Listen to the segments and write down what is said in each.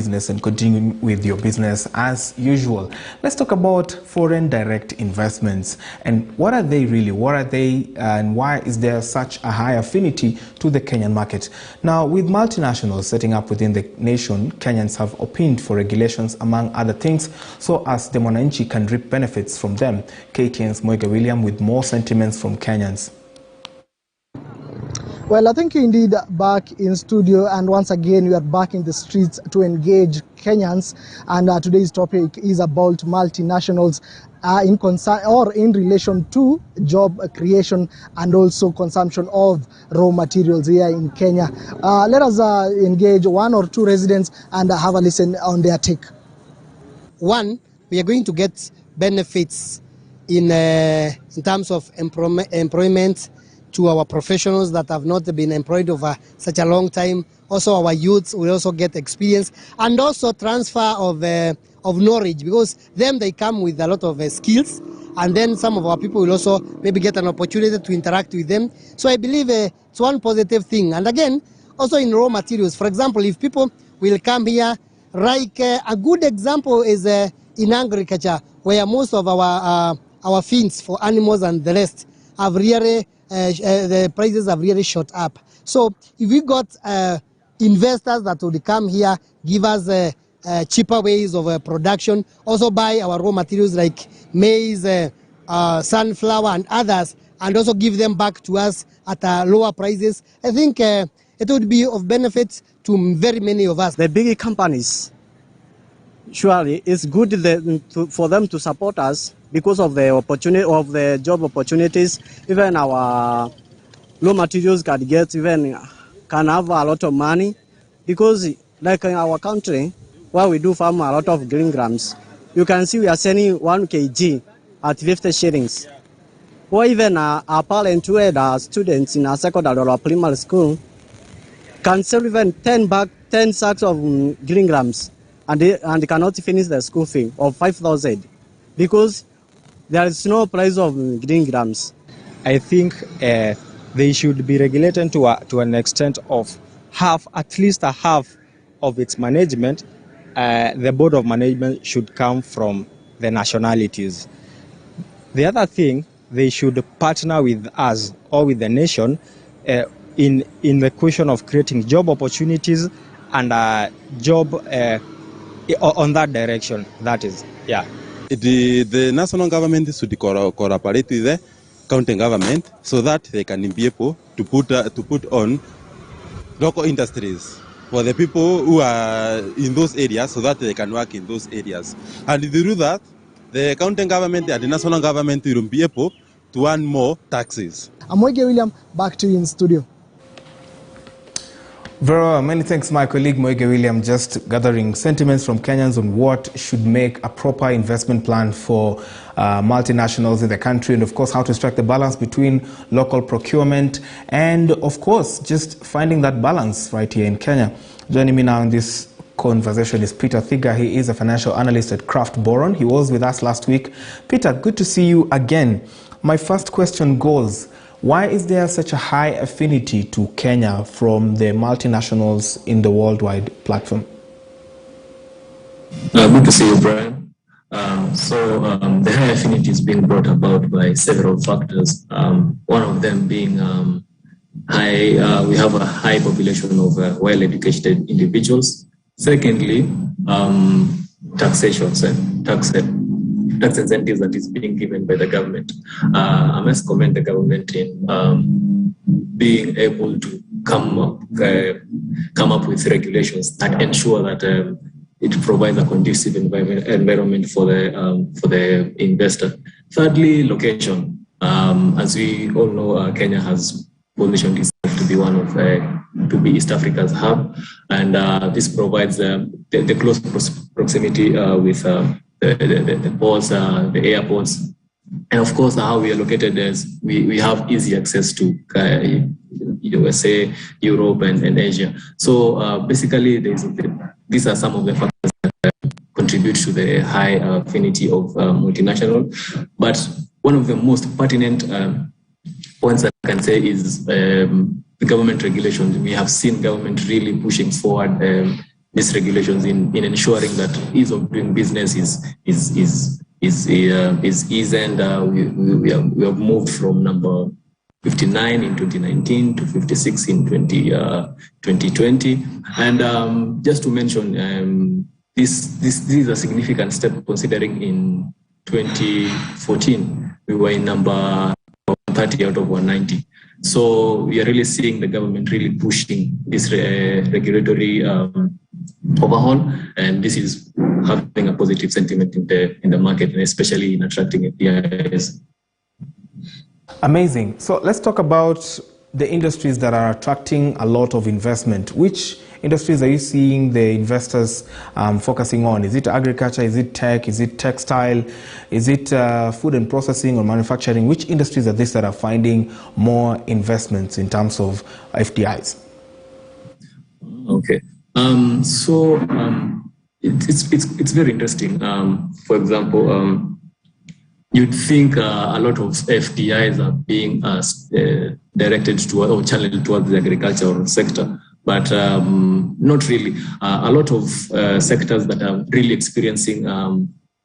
business and continue with your business as usual. Let's talk about foreign direct investments. And what are they really? What are they, and why is there such a high affinity to the Kenyan market? Now, with multinationals setting up within the nation, Kenyans have opined for regulations, among other things, so as the mwananchi can reap benefits from them. KTN's Moiga William with more sentiments from Kenyans. Well, I think indeed back in studio, and once again we are back in the streets to engage Kenyans, and today's topic is about multinationals in concern or in relation to job creation and also consumption of raw materials here in Kenya. Let us engage one or two residents and have a listen on their take. One, we are going to get benefits in terms of employment to our professionals that have not been employed over such a long time. Also, our youths will also get experience and also transfer of knowledge, because then they come with a lot of skills, and then some of our people will also maybe get an opportunity to interact with them. So I believe it's one positive thing. And again, also in raw materials, for example, if people will come here, like a good example is in agriculture, where most of our feeds for animals and the rest have really the prices have really shot up. So if we got investors that would come here, give us cheaper ways of production, also buy our raw materials like maize, sunflower and others, and also give them back to us at lower prices, I think it would be of benefit to very many of us. The big companies, surely it's good for them to support us because of the opportunity of the job opportunities. Even our raw materials can have a lot of money, because like in our country where we do farm a lot of green grams, you can see we are selling 1 kg at 50 shillings. Or even our parents who are students in a secondary or primary school can sell even 10 sacks of green grams, and they cannot finish the school fee of 5,000 because there is no price of green grams. I think they should be regulated to an extent of at least a half of its management. The board of management should come from the nationalities. The other thing, they should partner with us or with the nation in the question of creating job opportunities and job on that direction. That is, yeah. The national government should cooperate with the county government so that they can be able to put on local industries for the people who are in those areas, so that they can work in those areas. And if they do that, the county government and the national government will be able to earn more taxes. I'm Moiga William, back to you in studio. Very well. Many thanks, my colleague Moiga William, just gathering sentiments from Kenyans on what should make a proper investment plan for multinationals in the country, and of course how to strike the balance between local procurement and of course just finding that balance right here in Kenya. Joining me now in this conversation is Peter Thiga. He is a financial analyst at Kraft Boron. He was with us last week. Peter, good to see you again. My first question goes, why is there such a high affinity to Kenya from the multinationals in the worldwide platform? Good to see you, Brian. The high affinity is being brought about by several factors. One of them being we have a high population of well-educated individuals. Secondly, taxation, tax incentives that is being given by the government. I must commend the government in being able to come up with regulations that ensure that it provides a conducive environment for the investor. Thirdly, location. As we all know, Kenya has positioned itself to be one of to be East Africa's hub, and this provides the close proximity with the ports, the airports, and of course how we are located as we have easy access to USA, Europe, and Asia. So basically, these are some of the factors that contribute to the high affinity of multinational. But one of the most pertinent points I can say is the government regulations. We have seen government really pushing forward these regulations in ensuring that ease of doing business is eased, and we have moved from number 59 in 2019 to 56 in 2020. And just to mention, this is a significant step, considering in 2014 we were in number 130 out of 190. So we are really seeing the government really pushing this regulatory overhaul, and this is having a positive sentiment in the market, and especially in attracting FDIs. Amazing. So let's talk about the industries that are attracting a lot of investment. Which industries are you seeing the investors focusing on? Is it agriculture? Is it tech? Is it textile? Is it food and processing or manufacturing? Which industries are these that are finding more investments in terms of FDIs? Okay. It's very interesting. For example, you'd think a lot of FDIs are being directed to or channeled towards the agricultural sector, but not really. A lot of sectors that are really experiencing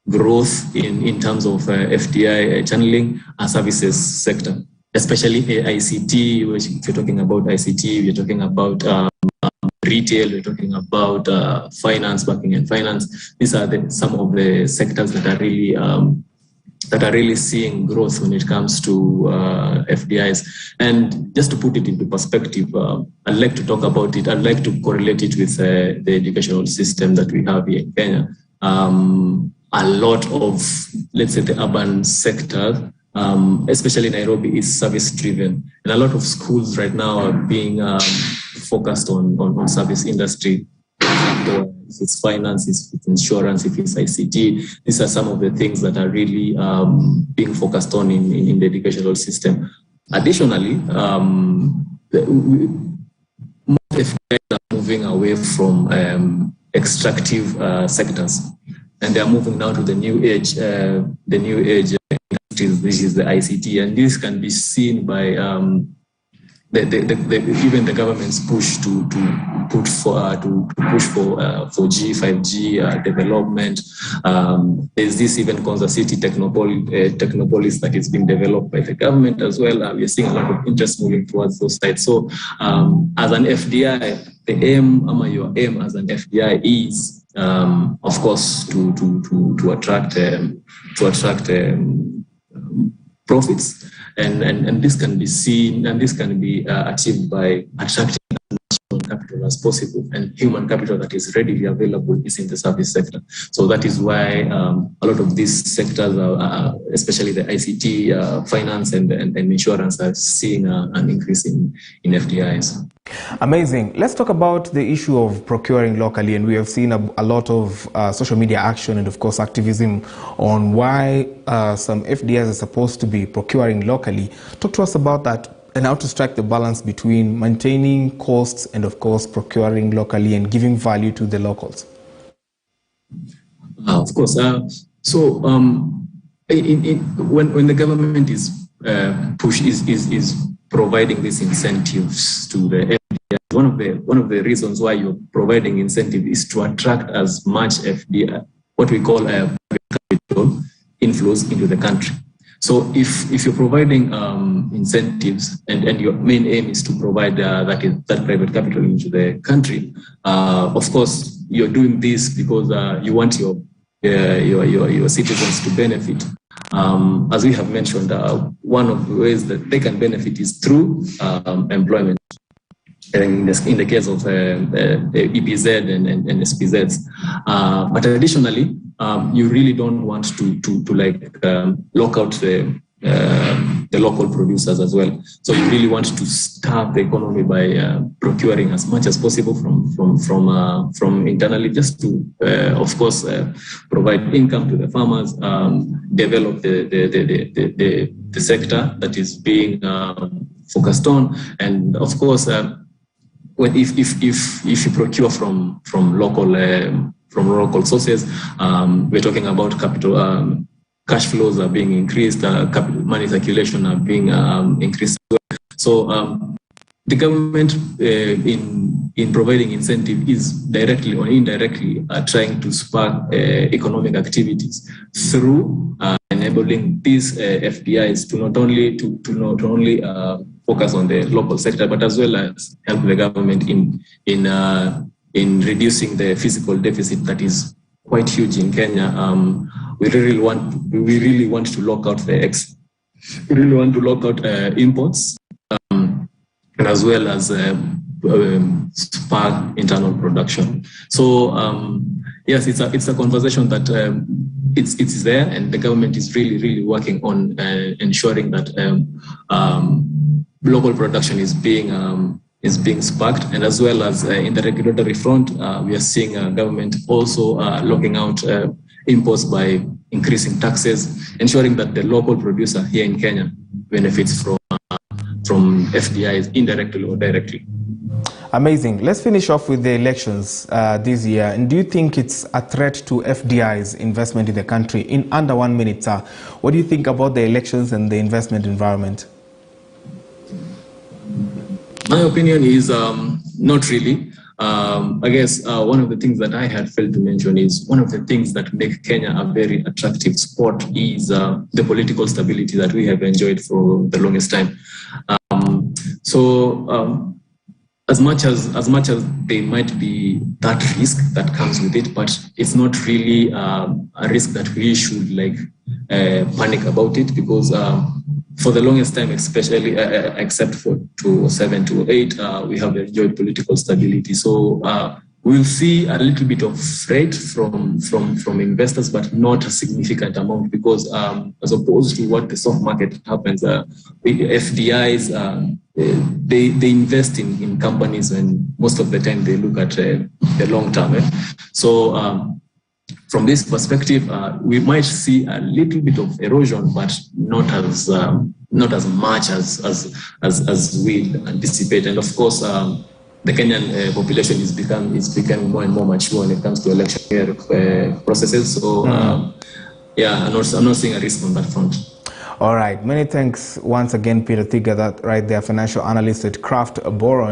growth in terms of FDI channeling are services sector, especially ICT. If you're talking about ICT, we're talking about retail, we're talking about finance, banking and finance. These are some of the sectors that are really seeing growth when it comes to FDIs. And just to put it into perspective, I'd like to talk about it. I'd like to correlate it with the educational system that we have here in Kenya. A lot of, let's say, the urban sector, especially Nairobi, is service-driven. And a lot of schools right now are being focused on service industry. If it's finance, if it's insurance, if it's ICT, these are some of the things that are really being focused on in the educational system. Additionally, most FDIs are moving away from extractive sectors, and they are moving now to the new age industries, which is the ICT, and this can be seen by even the government's push to push for 4G, 5G development. There's this even Kansas City Technopolis that is being developed by the government as well. We are seeing a lot of interest moving towards those sides. So as an FDI, your aim as an FDI is, of course, to attract profits. And this can be seen, and this can be achieved by attracting as much capital as possible, and human capital that is readily available is in the service sector. So that is why a lot of these sectors, especially the ICT, finance and insurance, are seeing an increase in FDIs. Amazing. Let's talk about the issue of procuring locally, and we have seen a lot of social media action and of course activism on why some FDIs are supposed to be procuring locally. Talk to us about that and how to strike the balance between maintaining costs and of course procuring locally and giving value to the locals. Of course. When the government is providing these incentives to the FDI, one of the reasons why you're providing incentive is to attract as much FDI, what we call private capital inflows into the country. So if you're providing incentives and your main aim is to provide that private capital into the country, of course you're doing this because you want your citizens to benefit. As we have mentioned, one of the ways that they can benefit is through employment. In the case of EPZ and SPZs, but additionally, you really don't want to lock out the local producers as well. So you really want to start the economy by procuring as much as possible from internally, just to, of course, provide income to the farmers, develop the sector that is being focused on, and of course, if you procure from local sources, we're talking about capital. Cash flows are being increased, capital money circulation are being increased. So the government in providing incentive is directly or indirectly trying to spark economic activities through enabling these FDIs to not only focus on the local sector, but as well as help the government in reducing the fiscal deficit that is quite huge in Kenya. We really want to lock out imports, and as well as spark internal production. So yes, it's a conversation that it's there, and the government is really working on ensuring that local production is being sparked, and as well as in the regulatory front, we are seeing government also locking out imports by increasing taxes, ensuring that the local producer here in Kenya benefits from FDIs indirectly or directly. Amazing. Let's finish off with the elections this year. And do you think it's a threat to FDI's investment in the country? In under 1 minute, sir, what do you think about the elections and the investment environment? My opinion is not really. I guess one of the things that I had failed to mention is one of the things that make Kenya a very attractive sport is the political stability that we have enjoyed for the longest time. As much as there might be that risk that comes with it, but it's not really a risk that we should panic about it, because for the longest time, especially except for 2007 to 2008, we have enjoyed political stability. So we'll see a little bit of threat from investors, but not a significant amount, because as opposed to what the stock market happens, FDIs they invest in companies, and most of the time they look at the long term. So from this perspective, we might see a little bit of erosion, but not as much as we anticipate. And of course, the Kenyan population is becoming more and more mature when it comes to election year processes. So yeah, I'm not seeing a risk on that front. All right. Many thanks once again, Peter Thiga, that right there, financial analyst at Craft Borough.